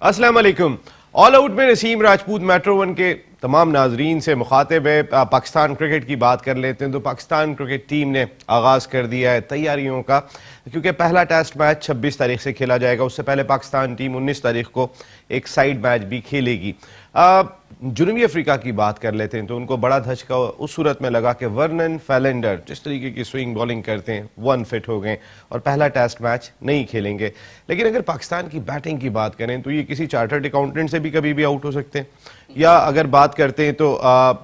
अस्सलाम वालेकुम। All out में नसीम राजपूत मेट्रो वन के तमाम नाजरीन से मुखातिब है। पाकिस्तान क्रिकेट की बात कर लेते हैं तो पाकिस्तान क्रिकेट टीम ने आगाज़ कर दिया है तैयारियों का, क्योंकि पहला टेस्ट मैच 26 तारीख से खेला जाएगा। उससे पहले पाकिस्तान टीम 19 तारीख को एक साइड मैच भी खेलेगी। जुनूबी अफ्रीका की बात कर लेते हैं तो उनको बड़ा धचका उस सूरत में लगा कि वर्नन फैलेंडर जिस तरीके की स्विंग बॉलिंग करते हैं वो अनफिट हो गए और पहला टेस्ट मैच नहीं खेलेंगे। लेकिन अगर पाकिस्तान की बैटिंग की बात करें तो ये किसी चार्टर्ड अकाउंटेंट से भी कभी भी आउट हो सकते हैं, या अगर बात करते हैं तो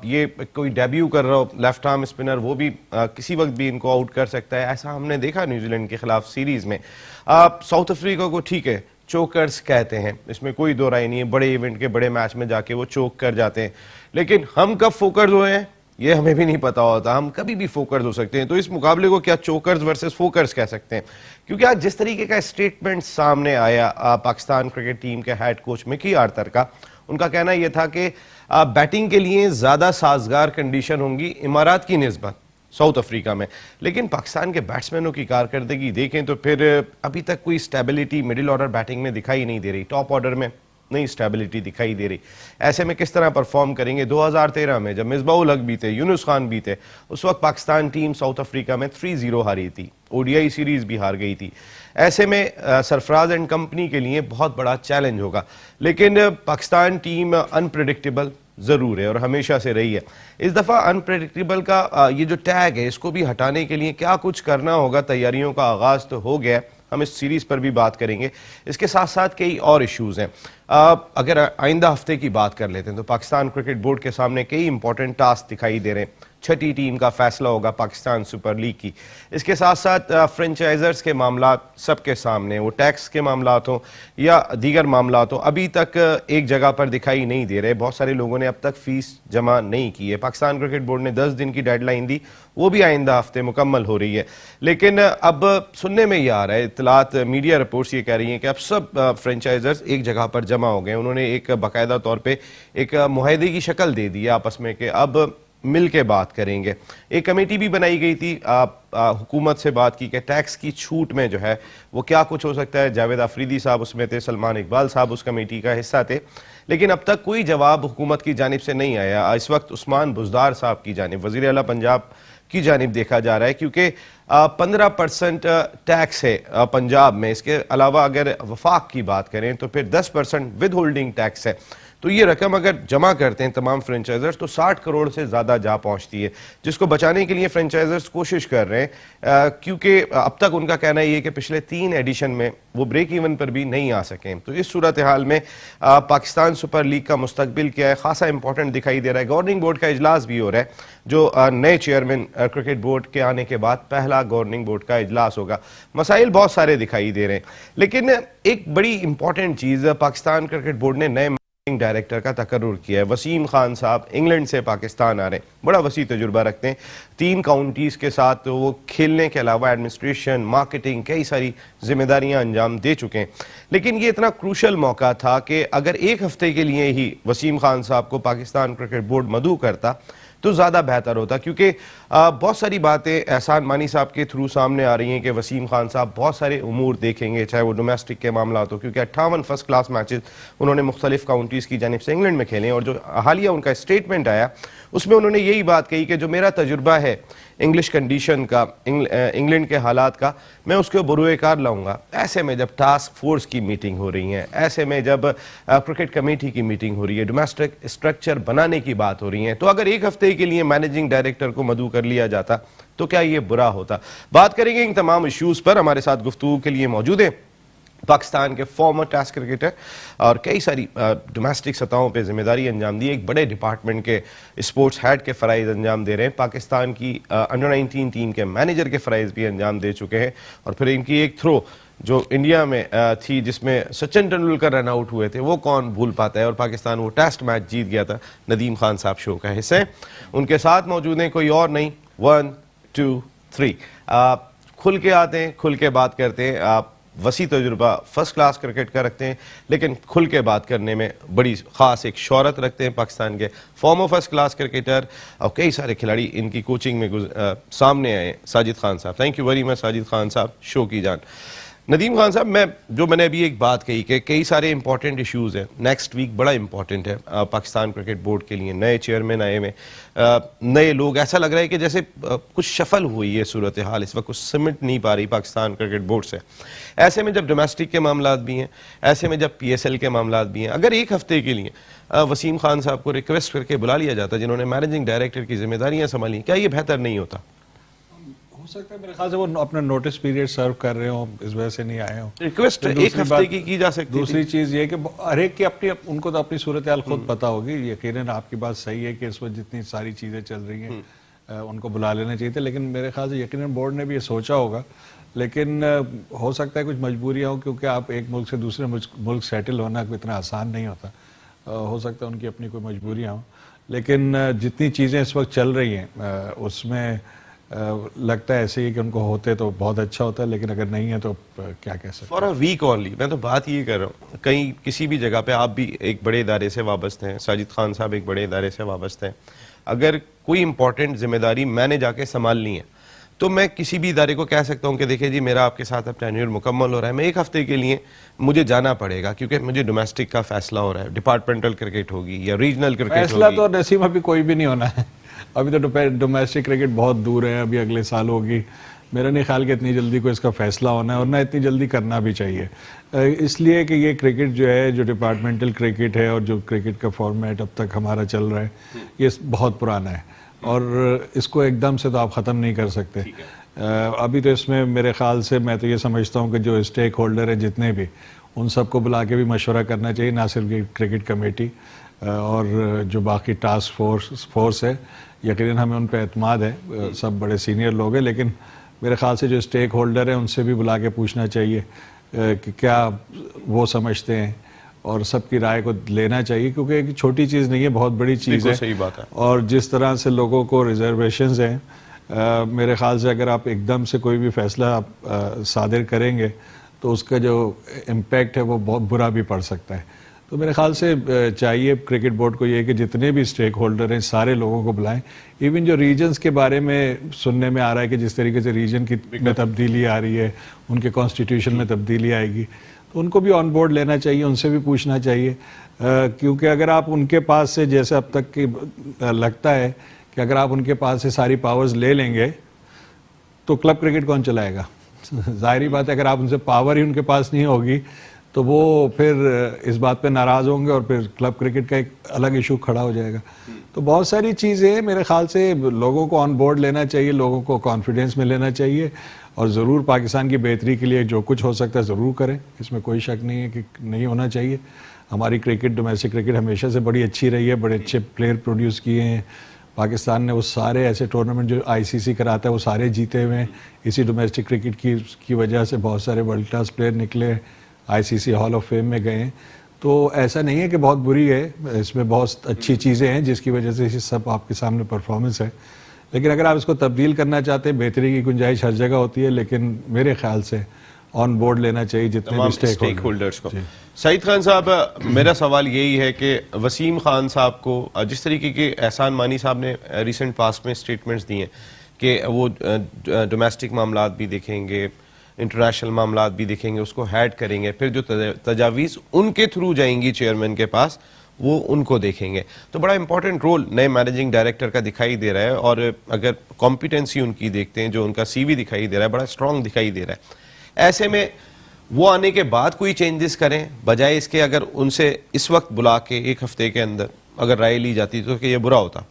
ये कोई डेब्यू कर रहा हो लेफ्ट आर्म स्पिनर वो भी किसी वक्त भी इनको आउट कर सकता है। ऐसा हमने देखा न्यूजीलैंड के खिलाफ सीरीज में। साउथ अफ्रीका को ठीक है चोकर्स कहते हैं, इसमें कोई दो राय नहीं है, बड़े इवेंट के बड़े मैच में जाके वो चोक कर जाते हैं। लेकिन हम कब फोकर्स हुए हैं ये हमें भी नहीं पता होता, हम कभी भी फोकर्स हो सकते हैं। तो इस मुकाबले को क्या चोकर्स वर्सेस फोकर्स कह सकते हैं, क्योंकि आज जिस तरीके का स्टेटमेंट सामने आया पाकिस्तान क्रिकेट टीम के हेड कोच मिकी आर्थर का, उनका कहना यह था कि बैटिंग के लिए ज्यादा साजगार कंडीशन होंगी इमारात की निस्बत साउथ अफ्रीका में। लेकिन पाकिस्तान के बैट्समैनों की कारकर्दगी देखें तो फिर अभी तक कोई स्टेबिलिटी मिडिल ऑर्डर बैटिंग में दिखाई नहीं दे रही, टॉप ऑर्डर में नहीं स्टेबिलिटी दिखाई दे रही। ऐसे में किस तरह परफॉर्म करेंगे। 2013 में जब मिसबाउल हक भी थे, यूनुस खान भी थे, उस वक्त पाकिस्तान टीम साउथ अफ्रीका में 3-0 हारी थी, ओडीआई सीरीज भी हार गई थी। ऐसे में सरफराज एंड कंपनी के लिए बहुत बड़ा चैलेंज होगा। लेकिन पाकिस्तान टीम अनप्रेडिक्टेबल जरूर है और हमेशा से रही है। इस दफा अनप्रेडिक्टेबल का ये जो टैग है इसको भी हटाने के लिए क्या कुछ करना होगा। तैयारियों का आगाज तो हो गया, हम इस सीरीज पर भी बात करेंगे। इसके साथ साथ कई और इश्यूज हैं। अगर आइंदा हफ्ते की बात कर लेते हैं तो पाकिस्तान क्रिकेट बोर्ड के सामने कई इंपॉर्टेंट टास्क दिखाई दे रहे हैं। छठी टीम का फैसला होगा पाकिस्तान सुपर लीग की। इसके साथ साथ फ्रेंचाइजर्स के मामला सबके सामने, वो टैक्स के मामला हो या दीगर मामला हो, अभी तक एक जगह पर दिखाई नहीं दे रहे। बहुत सारे लोगों ने अब तक फीस जमा नहीं की है। पाकिस्तान क्रिकेट बोर्ड ने 10 दिन की डेडलाइन दी, वो भी आइंदा हफ्ते मुकम्मल हो रही है। लेकिन अब सुनने में यह आ रहा है, इतलात मीडिया रिपोर्ट्स ये कह रही हैं कि अब सब फ्रेंचाइजर्स एक जगह पर जमा हो गए। उन्होंने एक बाकायदा तौर पर एक मुआहदे की शक्ल दे दी है आपस में कि अब मिल के बात करेंगे। एक कमेटी भी बनाई गई थी, हुकूमत से बात की कि टैक्स की छूट में जो है वो क्या कुछ हो सकता है। जावेद आफरीदी साहब उसमें थे, सलमान इकबाल साहब उस कमेटी का हिस्सा थे, लेकिन अब तक कोई जवाब हुकूमत की जानिब से नहीं आया। इस वक्त उस्मान बुज़दार साहब की जानिब, वज़ीर आला पंजाब की जानिब देखा जा रहा है, क्योंकि 15% टैक्स है पंजाब में। इसके अलावा अगर वफाक की बात करें तो फिर 10% विद होल्डिंग टैक्स है। तो ये रकम अगर जमा करते हैं तमाम फ्रेंचाइजर्स तो 60 करोड़ से ज़्यादा जा पहुंचती है, जिसको बचाने के लिए फ्रेंचाइजर्स कोशिश कर रहे हैं, क्योंकि अब तक उनका कहना ये है कि पिछले 3 एडिशन में वो ब्रेक इवन पर भी नहीं आ सके। तो इस सूरत हाल में पाकिस्तान सुपर लीग का मुस्तकबिल क्या है, खासा इंपॉर्टेंट दिखाई दे रहा है। गवर्निंग बोर्ड का इजलास भी हो रहा है, जो नए चेयरमैन क्रिकेट बोर्ड के आने के बाद पहला गवर्निंग बोर्ड का इजलास होगा। मसाइल बहुत सारे दिखाई दे रहे हैं, लेकिन एक बड़ी इंपॉर्टेंट चीज़, पाकिस्तान क्रिकेट बोर्ड ने नए डायरेक्टर का तकर्रुर किया है। वसीम खान साहब इंग्लैंड से पाकिस्तान आ रहे हैं, बड़ा वसी तजुर्बा रखते हैं। 3 काउंटीज के साथ तो वो खेलने के अलावा एडमिनिस्ट्रेशन, मार्केटिंग, कई सारी जिम्मेदारियां अंजाम दे चुके हैं। लेकिन ये इतना क्रूशल मौका था कि अगर एक हफ्ते के लिए ही वसीम खान साहब को पाकिस्तान क्रिकेट बोर्ड मदऊ करता तो ज़्यादा बेहतर होता, क्योंकि बहुत सारी बातें एहसान मानी साहब के थ्रू सामने आ रही हैं कि वसीम खान साहब बहुत सारे उमूर देखेंगे, चाहे वो डोमेस्टिक के मामला हो, क्योंकि 58 फर्स्ट क्लास मैचेस उन्होंने मुख्तलिफ काउंटीज़ की जानिब से इंग्लैंड में खेले। और जो हालिया उनका स्टेटमेंट आया उसमें उन्होंने यही बात कही कि जो मेरा तजुर्बा है इंग्लिश कंडीशन का, इंग्लैंड के हालात का, मैं उसको बरूए कार लाऊंगा। ऐसे में जब टास्क फोर्स की मीटिंग हो रही है, ऐसे में जब क्रिकेट कमेटी की मीटिंग हो रही है, डोमेस्टिक स्ट्रक्चर बनाने की बात हो रही है, तो अगर एक हफ्ते के लिए मैनेजिंग डायरेक्टर को मदऊ कर लिया जाता तो क्या ये बुरा होता। बात करेंगे इन तमाम इश्यूज पर। हमारे साथ गुफ्तगू के लिए मौजूद है पाकिस्तान के फॉर्मर टेस्ट क्रिकेटर और कई सारी डोमेस्टिक सतहों पे जिम्मेदारी अंजाम दी, एक बड़े डिपार्टमेंट के स्पोर्ट्स हेड के फ़राइज़ अंजाम दे रहे हैं, पाकिस्तान की अंडर 19 टीम के मैनेजर के फ़राइज़ भी अंजाम दे चुके हैं। और फिर इनकी एक थ्रो जो इंडिया में थी जिसमें सचिन तेंदुलकर रन आउट हुए थे, वो कौन भूल पाता है, और पाकिस्तान वो टेस्ट मैच जीत गया था। नदीम खान साहब शो का हिस्सा है, उनके साथ मौजूद हैं, कोई और नहीं। 1 2 3 खुल के आते हैं, खुल के बात करते हैं। आप वसी तजुर्बा फर्स्ट क्लास क्रिकेट का रखते हैं, लेकिन खुल के बात करने में बड़ी ख़ास एक शोहरत रखते हैं। पाकिस्तान के फॉर्मर फर्स्ट क्लास क्रिकेटर और कई सारे खिलाड़ी इनकी कोचिंग में सामने आए, साजिद खान साहब। Thank you very much Sajid Khan साहब, शो की जान। नदीम खान साहब, मैंने अभी एक बात कही कि कई सारे इंपॉर्टेंट इश्यूज हैं। नेक्स्ट वीक बड़ा इंपॉर्टेंट है पाकिस्तान क्रिकेट बोर्ड के लिए। नए चेयरमैन आए हुए, नए लोग, ऐसा लग रहा है कि जैसे कुछ शफल हुई है सूरत हाल इस वक्त, कुछ सिमट नहीं पा रही पाकिस्तान क्रिकेट बोर्ड से। ऐसे में जब डोमेस्टिक के मामला भी हैं, ऐसे में जब PSL के मामला भी हैं, अगर एक हफ्ते के लिए वसीम खान साहब को रिक्वेस्ट करके बुला लिया जाता जिन्होंने मैनेजिंग डायरेक्टर की जिम्मेदारियां संभाली, क्या ये बेहतर नहीं होता? हो सकता है, मेरे ख्याल से वो अपना नोटिस पीरियड सर्व कर रहे हो, इस वजह से नहीं आए हो। रिक्वेस्ट एक हफ्ते की जा सकती है। दूसरी चीज ये कि हर एक की अपनी, उनको तो अपनी सूरत हाल खुद पता होगी। यकीनन आपकी बात सही है कि इस वक्त जितनी सारी चीजें चल रही हैं उनको बुला लेना चाहिए थे, लेकिन मेरे ख्याल से यकीनन बोर्ड ने भी ये सोचा होगा। लेकिन हो सकता है कुछ मजबूरियां हो, क्योंकि आप एक मुल्क से दूसरे मुल्क सेटल होना इतना आसान नहीं होता। हो सकता है उनकी अपनी कोई मजबूरियां हो, लेकिन जितनी चीजें इस वक्त चल रही हैं उसमें लगता है ऐसे ही कि उनको होते तो बहुत अच्छा होता है, लेकिन अगर नहीं है तो क्या कह सकते। फॉर अ वीक ओनली, मैं तो बात ये कर रहा हूँ, कहीं किसी भी जगह पे आप भी एक बड़े इदारे से वाबस्ते हैं, साजिद खान साहब एक बड़े इदारे से वाबस्ते हैं, अगर कोई इंपॉर्टेंट जिम्मेदारी मैंने जाके संभालनी है तो मैं किसी भी इदारे को कह सकता हूँ कि देखिए जी, मेरा आपके साथ अब टेन्योर मुकम्मल हो रहा है, मैं एक हफ्ते के लिए मुझे जाना पड़ेगा क्योंकि मुझे डोमेस्टिक का फैसला हो रहा है, डिपार्टमेंटल क्रिकेट होगी या रीजनल क्रिकेट होगी। फैसला तो नसीब अभी कोई भी नहीं होना है। अभी तो डोमेस्टिक क्रिकेट बहुत दूर है, अभी अगले साल होगी। मेरा नहीं ख्याल कि इतनी जल्दी कोई इसका फैसला होना है, और ना इतनी जल्दी करना भी चाहिए, इसलिए कि ये क्रिकेट जो है, जो डिपार्टमेंटल क्रिकेट है और जो क्रिकेट का फॉर्मेट अब तक हमारा चल रहा है, ये बहुत पुराना है और इसको एकदम से तो आप ख़त्म नहीं कर सकते। अभी तो इसमें मेरे ख्याल से मैं तो ये समझता हूँ कि जो स्टेक होल्डर है जितने भी, उन सबको बुला के भी मशवरा करना चाहिए, ना सिर्फ क्रिकेट कमेटी और जो बाकी टास्क फोर्स है। यकीनन हमें उन पर एतमाद है, सब बड़े सीनियर लोग हैं, लेकिन मेरे ख्याल से जो स्टेक होल्डर है उनसे भी बुला के पूछना चाहिए कि क्या वो समझते हैं, और सबकी राय को लेना चाहिए, क्योंकि एक छोटी चीज़ नहीं है, बहुत बड़ी चीज़ है। सही बात है। और जिस तरह से लोगों को रिजर्वेशंस हैं, मेरे ख्याल से अगर आप एकदम से कोई भी फैसला आप सादिर करेंगे तो उसका जो इम्पैक्ट है वो बहुत बुरा भी पड़ सकता है। तो मेरे ख्याल से चाहिए क्रिकेट बोर्ड को ये कि जितने भी स्टेक होल्डर हैं सारे लोगों को बुलाएं। इवन जो रीजन्स के बारे में सुनने में आ रहा है कि जिस तरीके से रीजन की में तब्दीली आ रही है, उनके कॉन्स्टिट्यूशन में तब्दीली आएगी, तो उनको भी ऑन बोर्ड लेना चाहिए, उनसे भी पूछना चाहिए, क्योंकि अगर आप उनके पास से, जैसे अब तक की लगता है कि अगर आप उनके पास से सारी पावर्स ले लेंगे तो क्लब क्रिकेट कौन चलाएगा? जाहिर बात है, अगर आप उनसे पावर ही उनके पास नहीं होगी तो वो फिर इस बात पे नाराज़ होंगे और फिर क्लब क्रिकेट का एक अलग इशू खड़ा हो जाएगा। तो बहुत सारी चीज़ें मेरे ख्याल से लोगों को ऑन बोर्ड लेना चाहिए, लोगों को कॉन्फिडेंस में लेना चाहिए, और ज़रूर पाकिस्तान की बेहतरी के लिए जो कुछ हो सकता है ज़रूर करें, इसमें कोई शक नहीं है कि नहीं होना चाहिए। हमारी क्रिकेट, डोमेस्टिक क्रिकेट हमेशा से बड़ी अच्छी रही है, बड़े अच्छे प्लेयर प्रोड्यूस किए हैं पाकिस्तान ने। वो सारे ऐसे टूर्नामेंट जो ICC कराता है वो सारे जीते हुए हैं। इसी डोमेस्टिक क्रिकेट की वजह से बहुत सारे वर्ल्ड क्लास प्लेयर निकले, ICC हॉल ऑफ फेम में गए। तो ऐसा नहीं है कि बहुत बुरी है, इसमें बहुत अच्छी चीज़ें हैं जिसकी वजह से ये सब आपके सामने परफॉर्मेंस है। लेकिन अगर आप इसको तब्दील करना चाहते हैं, बेहतरी की गुंजाइश हर जगह होती है, लेकिन मेरे ख्याल से ऑन बोर्ड लेना चाहिए जितने भी स्टेक होल्डर्स को। सईद खान साहब, मेरा सवाल यही है कि वसीम खान साहब को जिस तरीके के एहसान मानी साहब ने रिसेंट पास्ट में स्टेटमेंट्स दिए कि वो डोमेस्टिक मामलात भी देखेंगे, इंटरनेशनल मामलात भी देखेंगे, उसको हेड करेंगे, फिर जो तजावीज़ उनके थ्रू जाएंगी चेयरमैन के पास वो उनको देखेंगे, तो बड़ा इंपॉर्टेंट रोल नए मैनेजिंग डायरेक्टर का दिखाई दे रहा है। और अगर कॉम्पिटेंसी उनकी देखते हैं, जो उनका CV दिखाई दे रहा है, बड़ा स्ट्रॉन्ग दिखाई दे रहा है। ऐसे में वो आने के बाद कोई चेंजेस करें, बजाय इसके अगर उनसे इस वक्त बुला के एक हफ्ते के अंदर अगर राय ली जाती तो ये बुरा होता?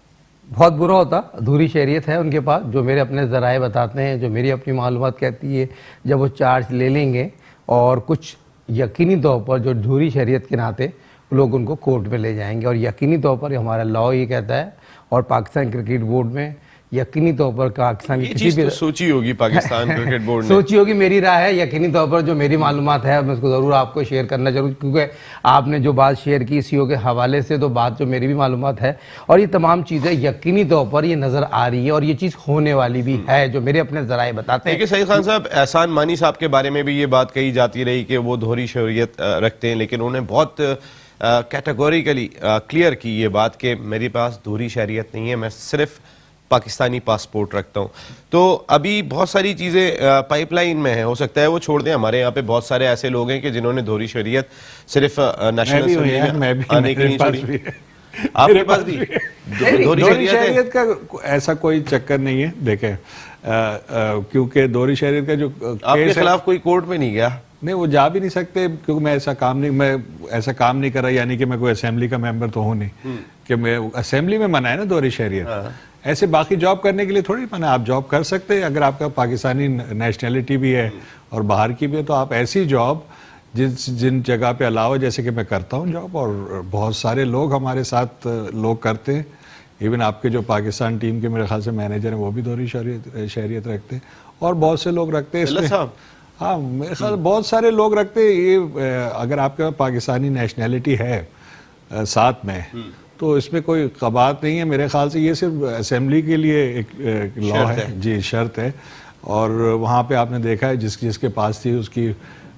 बहुत बुरा होता। अधूरी शहरियत है उनके पास, जो मेरे अपने ज़राए बताते हैं, जो मेरी अपनी मालूमात कहती है, जब वो चार्ज ले लेंगे और कुछ यकीनी तौर पर जो अधूरी शहरियत के नाते लोग उनको कोर्ट में ले जाएंगे, और यकीनी तौर पर हमारा लॉ ये कहता है, और पाकिस्तान क्रिकेट बोर्ड में यकीनी तौर पर पाकिस्तान की किसी भी सोची होगी पाकिस्तान क्रिकेट बोर्ड ने सोची होगी। मेरी राय है, यकीनी तौर पर जो मेरी मालूमात है मैं उसको ज़रूर आपको शेयर करना जरूर, क्योंकि आपने जो बात शेयर की CO के हवाले से, तो बात जो मेरी भी मालूमात है, और ये तमाम चीज़ें यकीनी तौर पर ये नज़र आ रही है और ये चीज़ होने वाली भी है, जो मेरे अपने ज़राए बताते हैं। सईद खान साहब, एहसान मानी साहब के बारे में भी ये बात कही जाती रही कि वो दोहरी शहरियत रखते हैं, लेकिन उन्होंने बहुत कैटेगोरिकली क्लियर की ये बात कि मेरे पास दोहरी शहरियत नहीं है, मैं सिर्फ पाकिस्तानी पासपोर्ट रखता हूँ। तो अभी बहुत सारी चीज़ें पाइपलाइन में है, हो सकता है वो छोड़ दें। हमारे यहाँ पे बहुत सारे ऐसे लोग हैं कि जिन्होंने दोहरी शरीयत सिर्फ नेशनल असेंबली में आने के लिए छोड़ी। आपके पास भी दोहरी शरीयत का ऐसा कोई चक्कर नहीं है। देखें क्योंकि दोहरी शरीयत का जो आपके खिलाफ कोई कोर्ट में नहीं गया, नहीं वो जा भी नहीं सकते, क्योंकि मैं ऐसा काम नहीं कर रहा, यानी कि मैं कोई असेंबली का मेंबर तो हूँ नहीं कि मैं असेंबली में मना है ना दोहरी शरीयत। ऐसे बाकी जॉब करने के लिए थोड़ी मना, आप जॉब कर सकते हैं अगर आपका पाकिस्तानी नेशनैलिटी भी है और बाहर की भी है, तो आप ऐसी जॉब जिन जगह पे अलावा, जैसे कि मैं करता हूँ जॉब और बहुत सारे लोग हमारे साथ लोग करते हैं, इवन आपके जो पाकिस्तान टीम के मेरे ख्याल से मैनेजर हैं वो भी दोहरी शरीयत रखते हैं और बहुत से लोग रखते हैं इसमें। हाँ मेरे ख्याल बहुत सारे लोग रखते हैं ये। अगर आपके पास पाकिस्तानी नेशनैलिटी है साथ में तो इसमें कोई कबात नहीं है मेरे ख्याल से। ये सिर्फ असेंबली के लिए एक लॉ है जी, शर्त है। और वहाँ पे आपने देखा है जिसके पास थी उसकी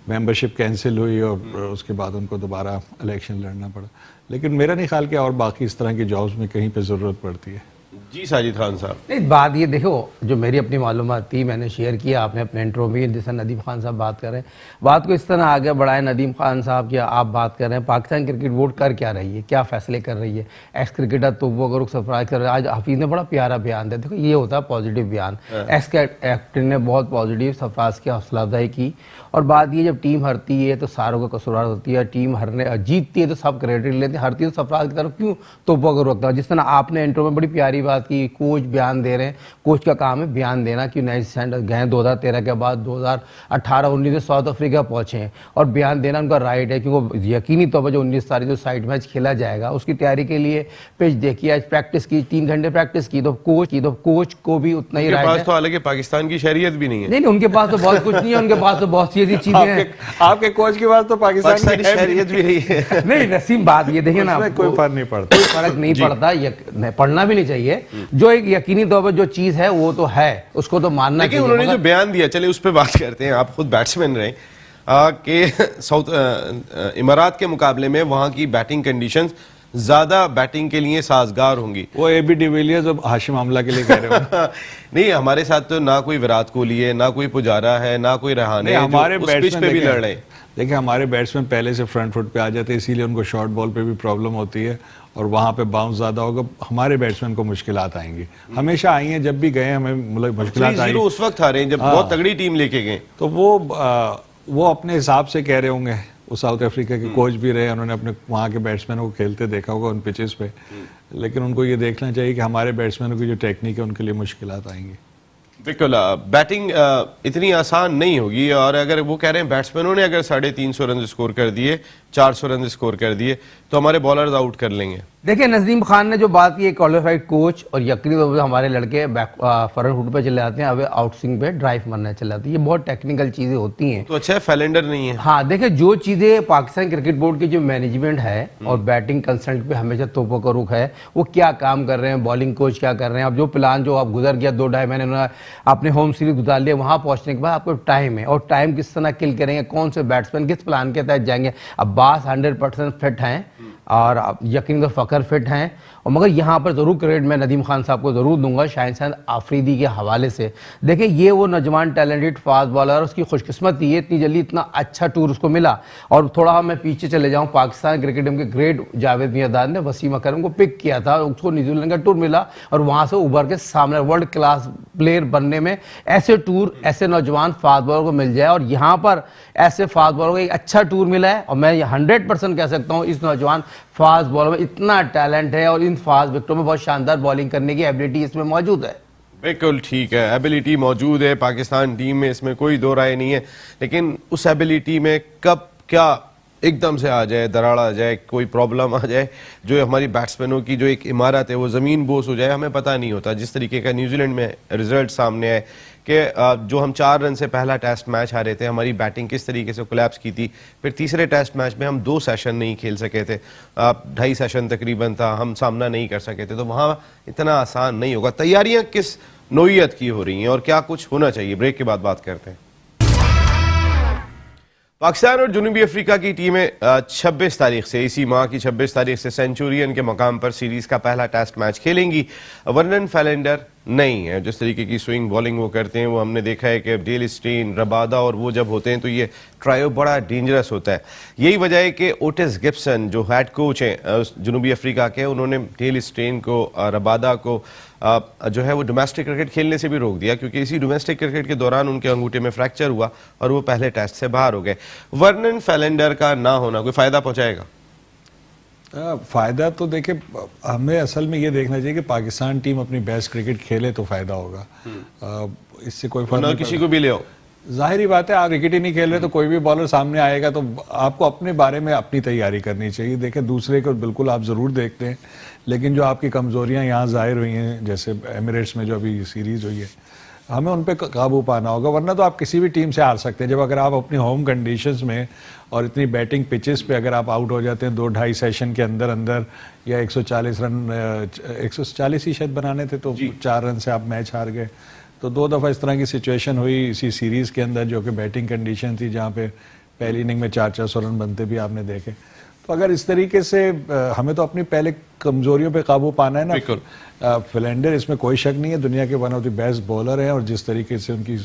मेंबरशिप कैंसिल हुई और उसके बाद उनको दोबारा इलेक्शन लड़ना पड़ा। लेकिन मेरा नहीं ख्याल कि और बाकी इस तरह की जॉब्स में कहीं पे ज़रूरत पड़ती है। जी साजिद खान साहब, नहीं बात ये देखो, जो मेरी अपनी मालूमात थी मैंने शेयर किया, आपने अपने इंट्रो में जैसा नदीम खान साहब बात कर रहे हैं, बात को इस तरह आगे बढ़ाए नदीम खान साहब की आप बात कर रहे हैं। पाकिस्तान क्रिकेट बोर्ड कर क्या रही है, क्या फैसले कर रही है? एक्स क्रिकेटर तोबा गरूक सरफराज कर रहे हैं। आज हफीज़ ने बड़ा प्यारा बयान दिया, देखो ये होता है पॉजिटिव बयान। एक्स कैप्टन ने बहुत पॉजिटिव सरफराज की हौसला अफजाई की। और बात ये, जब टीम हारती है तो सारों का कसूरवार होती है, टीम जीतती है तो सब क्रेडिट लेते हैं, हारती है तो सरफराज की तरफ क्यों तोबा गरूक रखता है? जिस तरह आपने इंट्रो में बड़ी प्यारी बात की, कोच बयान दे रहे हैं, कोच का काम है बयान देना कि नए सेंटर गए 2013 के बाद 2018-19 में साउथ अफ्रीका पहुंचे हैं और बयान देना उनका राइट है, क्योंकि यकीनी तौर पर जो 19 तारीख जो साइड मैच खेला जाएगा उसकी तैयारी के लिए पिच देखी, आज प्रैक्टिस की, 3 घंटे प्रैक्टिस की, तो कोच को भी उतना ही राइट है। तो हालांकि पाकिस्तान की शरीयत भी नहीं है। नहीं उनके पास तो बहुत कुछ नहीं है, उनके पास तो बहुत सी ऐसी चीजें हैं। आपके कोच के पास तो पाकिस्तान की शरीयत भी नहीं है। नहीं नसीम, बात ये देखिए ना, कोई फर्क नहीं पड़ता, कोई फर्क नहीं पड़ता, पढ़ना भी नहीं चाहिए। जो एक यकीनी तौर पर जो चीज है वो तो है, उसको तो मानना चाहिए। उन्होंने जो बयान दिया, चले उस पर बात करते हैं। आप खुद बैट्समैन रहे कि साउथ इमारात के मुकाबले में वहां की बैटिंग कंडीशंस ज्यादा बैटिंग के लिए साजगार होंगी। वो एबी डिविलियर्स और हाशिम आमला के लिए कह रहे हो। नहीं, हमारे साथ तो ना कोई विराट कोहली है, ना कोई पुजारा है, ना कोई रहाने, हमारे पिच पे भी लड़ रहे हैं। देखिए हमारे बैट्समैन पहले से फ्रंट फुट पे आ जाते हैं, इसीलिए उनको शॉर्ट बॉल पे भी प्रॉब्लम होती है और वहाँ पे बाउंस ज़्यादा होगा, हमारे बैट्समैन को मुश्किलात आएंगी। हमेशा आई हैं, जब भी गए हमें मुश्किलात आई। उस वक्त आ रहे हैं जब बहुत तगड़ी टीम लेके गए, तो वो अपने हिसाब से कह रहे होंगे। वो साउथ अफ्रीका के कोच भी रहे, उन्होंने अपने वहाँ के बैट्समैनों को खेलते देखा होगा उन पिचेस पे, लेकिन उनको ये देखना चाहिए कि हमारे बैट्समैनों की जो टेक्निक है उनके लिए मुश्किलात आएंगी। बिल्कुल, बैटिंग इतनी आसान नहीं होगी। और अगर वो कह रहे हैं बैट्समैनों ने अगर 350 रन स्कोर कर दिए, 400 रन स्कोर कर दिए, तो हमारे बॉलर्स आउट कर लेंगे। देखिए नजीम खान ने जो बात की, क्वालिफाइड कोच और यकीनी तौर पर हमारे लड़के फ्रंट फुट पे चले जाते हैं, अब आउट स्विंग पे ड्राइव मारने चले जाते हैं, ये बहुत टेक्निकल चीजें होती हैं। तो अच्छा फैलेंडर नहीं है। हाँ देखिए, जो चीजें पाकिस्तान क्रिकेट बोर्ड की जो मैनेजमेंट है और बैटिंग कंसल्टेंट पे हमेशा तोपो का रुख है, वो क्या काम कर रहे हैं, बॉलिंग कोच क्या कर रहे हैं। अब जो प्लान जो आप गुजर गया 2-2.5 महीने उन्होंने अपने होम सीरीज गुजार लिया, वहां पहुंचने के बाद आपको टाइम है और टाइम किस तरह किल करेंगे, कौन से बैट्समैन किस प्लान के तहत जाएंगे। अब बास 100% फिट हैं और यकीन फ़खर फिट हैं, और मगर यहाँ पर ज़रूर क्रेडिट मैं नदीम खान साहब को ज़रूर दूंगा शाहिन आफरीदी के हवाले से। देखिए ये वो नौजवान टैलेंटेड फास्ट बॉलर, उसकी खुशकिस्मती है इतनी जल्दी इतना अच्छा टूर उसको मिला। और थोड़ा मैं पीछे चले जाऊँ, पाकिस्तान क्रिकेट टीम के ग्रेट जावेद मियादाद ने वसीम अकरम को पिक किया था, उसको न्यूजीलैंड का टूर मिला और वहाँ से उभर के सामने वर्ल्ड क्लास प्लेयर बनने में ऐसे टूर ऐसे नौजवान फास्ट बॉलर को मिल जाए, और यहाँ पर ऐसे फास्ट बॉलर को एक अच्छा टूर मिला है। और मैं 100% कह सकता हूँ इस नौजवान फास्ट बॉलर में इतना टैलेंट है और इन फास्ट विकेटों में बहुत शानदार बॉलिंग करने की एबिलिटी इसमें मौजूद है। बिल्कुल ठीक है, एबिलिटी मौजूद है पाकिस्तान टीम में, इसमें कोई दो राय नहीं है। लेकिन उस एबिलिटी में कब क्या एकदम से आ जाए, दराड़ आ जाए, कोई प्रॉब्लम आ जाए, जो हमारी बैट्समैनों की जो एक इमारत है वो ज़मीन बोस हो जाए, हमें पता नहीं होता। जिस तरीके का न्यूजीलैंड में रिजल्ट सामने आए कि जो हम 4 रन से पहला टेस्ट मैच हारे थे, हमारी बैटिंग किस तरीके से कोलैप्स की थी। फिर तीसरे टेस्ट मैच में हम 2 सेशन नहीं खेल सके थे, 2.5 सेशन तकरीबन था, हम सामना नहीं कर सके थे। तो वहाँ इतना आसान नहीं होगा। तैयारियाँ किस नौइयत की हो रही हैं और क्या कुछ होना चाहिए, ब्रेक के बाद बात करते हैं। पाकिस्तान और जनूबी अफ्रीका की टीमें 26 तारीख से, इसी माह की 26 तारीख से सेंचुरियन के मकाम पर सीरीज का पहला टेस्ट मैच खेलेंगी। वर्नन फैलेंडर नहीं है। जिस तरीके की स्विंग बॉलिंग वो करते हैं, वो हमने देखा है कि डेल स्टेन, रबादा और वो जब होते हैं तो ये ट्रायो बड़ा डेंजरस होता है। यही वजह है कि ओटिस गिब्सन जो हेड कोच हैं जनूबी अफ्रीका के, उन्होंने डेल स्टेन को, रबादा को जो है वो डोमेस्टिक क्रिकेट खेलने से भी रोक दिया, क्योंकि इसी डोमेस्टिक क्रिकेट के दौरान उनके अंगूठे में फ्रैक्चर हुआ और वो पहले टेस्ट से बाहर हो गए। वर्नन फैलेंडर का ना होना कोई फायदा पहुंचाएगा? फ़ायदा तो देखिए, हमें असल में ये देखना चाहिए कि पाकिस्तान टीम अपनी बेस्ट क्रिकेट खेले तो फ़ायदा होगा। इससे कोई फर्क नहीं किसी को भी ले आओ, जाहिर बात है, आप क्रिकेट ही नहीं खेल रहे तो कोई भी बॉलर सामने आएगा तो आपको अपने बारे में अपनी तैयारी करनी चाहिए। देखें, दूसरे को बिल्कुल आप ज़रूर देखते हैं, लेकिन जो आपकी कमज़ोरियाँ यहाँ ज़ाहिर हुई हैं, जैसे एमिरेट्स में जो अभी सीरीज़ हुई है, हमें उन पर काबू पाना होगा, वरना तो आप किसी भी टीम से हार सकते हैं। जब अगर आप अपनी होम कंडीशंस में और इतनी बैटिंग पिचेस पे अगर आप आउट हो जाते हैं 2-2.5 सेशन के अंदर अंदर, या 140 रन, 140 ही शायद बनाने थे, तो 4 रन से आप मैच हार गए। तो 2 दफ़ा इस तरह की सिचुएशन हुई इसी सीरीज़ के अंदर, जो कि बैटिंग कंडीशन थी, जहाँ पे पहली इनिंग में 400 रन बनते भी आपने देखे। तो अगर इस तरीके से हमें तो अपनी पहले कमज़ोरियों पे काबू पाना है ना। फैलेंडर, इसमें कोई शक नहीं है, दुनिया के one of the best bowler हैं, और जिस तरीके से उनकी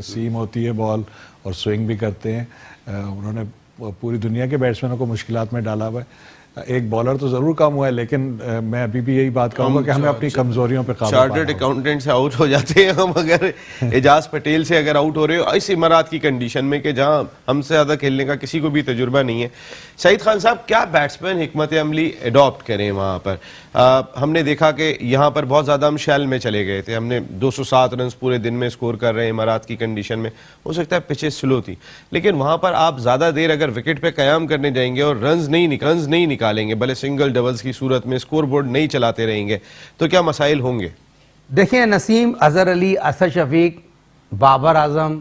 सीम होती है बॉल और स्विंग भी करते हैं, उन्होंने पूरी दुनिया के बैट्समैनों को मुश्किलात में डाला हुआ है। एक बॉलर तो जरूर कम हुआ है, लेकिन मैं अभी भी यही बात कहूंगा कि हमें अपनी कमजोरियों पे काबू पाना होगा। चार्टर्ड अकाउंटेंट से आउट हो जाते हैं हम, अगर एजाज पटेल से अगर आउट हो रहे हो इस इमारात की कंडीशन में कि जहां हमसे ज्यादा खेलने का किसी को भी तजुर्बा नहीं है। सईद खान साहब, क्या बैट्समैन हिकमत अमली अडॉप्ट करें वहां पर? हमने देखा कि यहाँ पर बहुत ज़्यादा हम शैल में चले गए थे, हमने 207 रन पूरे दिन में स्कोर कर रहे हैं इमारात की कंडीशन में। हो सकता है पिचेस स्लो थी, लेकिन वहाँ पर आप ज़्यादा देर अगर विकेट पे कयाम करने जाएंगे और रन्स नहीं निकालेंगे, भले सिंगल डबल्स की सूरत में स्कोर बोर्ड नहीं चलाते रहेंगे, तो क्या मसाइल होंगे? देखिए, नसीम, अजहर अली, असद शफीक, बाबर आजम,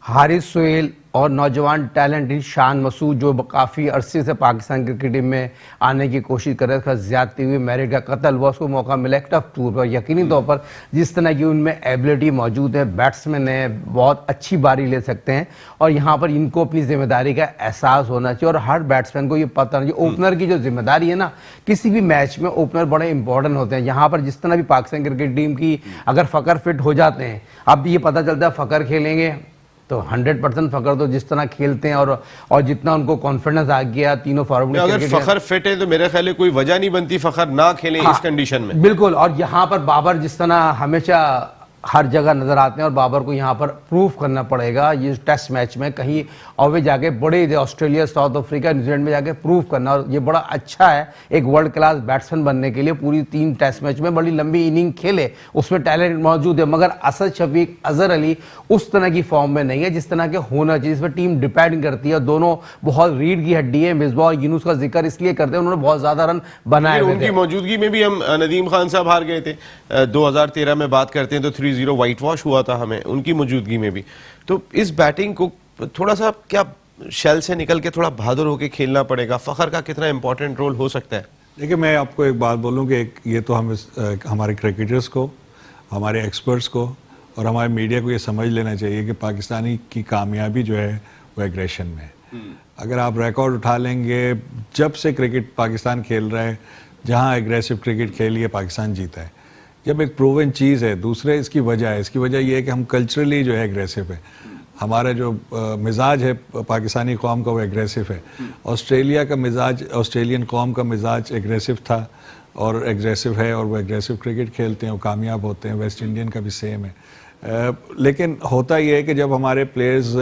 हारिस सोहेल और नौजवान टैलेंट शान मसूद, जो काफ़ी अरसे से पाकिस्तान क्रिकेट टीम में आने की कोशिश कर रहे थे, ज्यादती हुई, मेरिट का कत्ल हुआ, उसको मौका मिला एक टफ टूर पर। यकीनी तौर पर जिस तरह की उनमें एबिलिटी मौजूद है, बैट्समैन है, बहुत अच्छी बारी ले सकते हैं, और यहाँ पर इनको अपनी जिम्मेदारी का एहसास होना चाहिए, और हर बैट्समैन को ये पता होना चाहिए ओपनर की जो जिम्मेदारी है ना, किसी भी मैच में ओपनर बड़े इंपॉर्टेंट होते हैं। यहाँ पर जिस तरह भी पाकिस्तान क्रिकेट टीम की अगर फ़कर फिट हो जाते हैं, अब ये पता चलता है फ़कर खेलेंगे तो 100% फ़कर तो जिस तरह खेलते हैं, और जितना उनको कॉन्फिडेंस आ गया तीनों फॉरवर्ड, अगर फ़खर फिट है तो मेरे ख्याल है कोई वजह नहीं बनती फ़खर ना खेलें इस कंडीशन में। बिल्कुल, और यहाँ पर बाबर जिस तरह हमेशा हर जगह नजर आते हैं, और बाबर को यहाँ पर प्रूफ करना पड़ेगा ये टेस्ट मैच में, कहीं अवे जाके बड़े ऑस्ट्रेलिया, साउथ अफ्रीका, न्यूजीलैंड में जाके प्रूफ करना, और ये बड़ा अच्छा है एक वर्ल्ड क्लास बैट्समैन बनने के लिए। पूरी 3 टेस्ट मैच में बड़ी लंबी इनिंग खेले, उसमें टैलेंट मौजूद है, मगर असद शफीक, अजहर अली उस तरह की फॉर्म में नहीं है जिस तरह के होना चाहिए। इस पर टीम डिपेंड करती है, दोनों बहुत रीढ़ की हड्डी है। मिसबाह और यूनुस का जिक्र इसलिए करते हैं, उन्होंने बहुत ज्यादा रन बनाए हुए थे। उनकी मौजूदगी में भी हम नदीम खान साहब हार गए थे 2013 में, बात करते हैं तो 3-0 वाइट वॉश हुआ था हमें उनकी मौजूदगी में भी। तो इस बैटिंग को थोड़ा सा क्या शेल से निकल के थोड़ा बहादुर होकर खेलना पड़ेगा? फ़खर का कितना इंपॉर्टेंट रोल हो सकता है? देखिए, मैं आपको एक बात बोलूं कि ये तो हम हमारे क्रिकेटर्स को, हमारे एक्सपर्ट्स को और हमारे मीडिया को ये समझ लेना चाहिए कि पाकिस्तानी की कामयाबी जो है वो एग्रेशन में है। अगर आप रिकॉर्ड उठा लेंगे, जब से क्रिकेट पाकिस्तान खेल रहा है, जहाँ एग्रेसिव क्रिकेट खेली है, पाकिस्तान जीता है। जब एक प्रूवन चीज़ है। दूसरे इसकी वजह है, इसकी वजह यह है कि हम कल्चरली जो है एग्रेसिव है, हमारा जो मिजाज है पाकिस्तानी कौम का वो एग्रेसिव है। ऑस्ट्रेलिया का मिजाज, ऑस्ट्रेलियन कौम का मिजाज एग्रेसिव था और एग्रेसिव है, और वो एग्रेसिव क्रिकेट खेलते हैं, वो कामयाब होते हैं। वेस्ट इंडियन का भी सेम है। लेकिन होता ये है कि जब हमारे प्लेयर्स,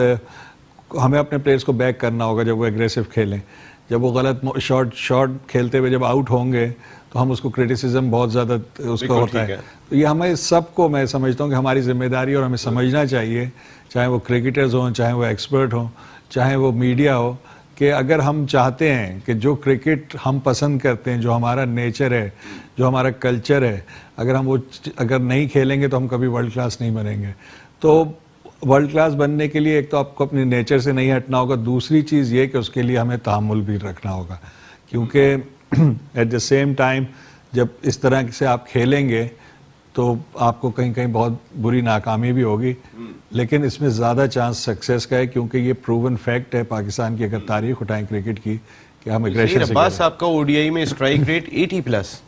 हमें अपने प्लेयर्स को बैक करना होगा जब वो एग्रेसिव खेलें। जब वो गलत शॉट खेलते हुए जब आउट होंगे तो हम उसको क्रिटिसिज्म बहुत ज़्यादा उसका होता है। तो ये हमें सबको, मैं समझता हूँ कि हमारी जिम्मेदारी, और हमें समझना चाहिए, चाहे वो क्रिकेटर्स हों, चाहे वो एक्सपर्ट हों, चाहे वो मीडिया हो, कि अगर हम चाहते हैं कि जो क्रिकेट हम पसंद करते हैं, जो हमारा नेचर है, जो हमारा कल्चर है, अगर हम वो अगर नहीं खेलेंगे तो हम कभी वर्ल्ड क्लास नहीं बनेंगे। तो वर्ल्ड क्लास बनने के लिए एक तो आपको अपने नेचर से नहीं हटना होगा, दूसरी चीज़ ये कि उसके लिए हमें तहम्मुल भी रखना होगा, क्योंकि एट द सेम टाइम जब इस तरह से आप खेलेंगे तो आपको कहीं कहीं बहुत बुरी नाकामी भी होगी, लेकिन इसमें ज़्यादा चांस सक्सेस का है, क्योंकि ये प्रूवन फैक्ट है पाकिस्तान की अगर तारीख उठाएं क्रिकेट की, कि हम एग्रेशन से। अब्बास साहब का ओडीआई में स्ट्राइक रेट 80+।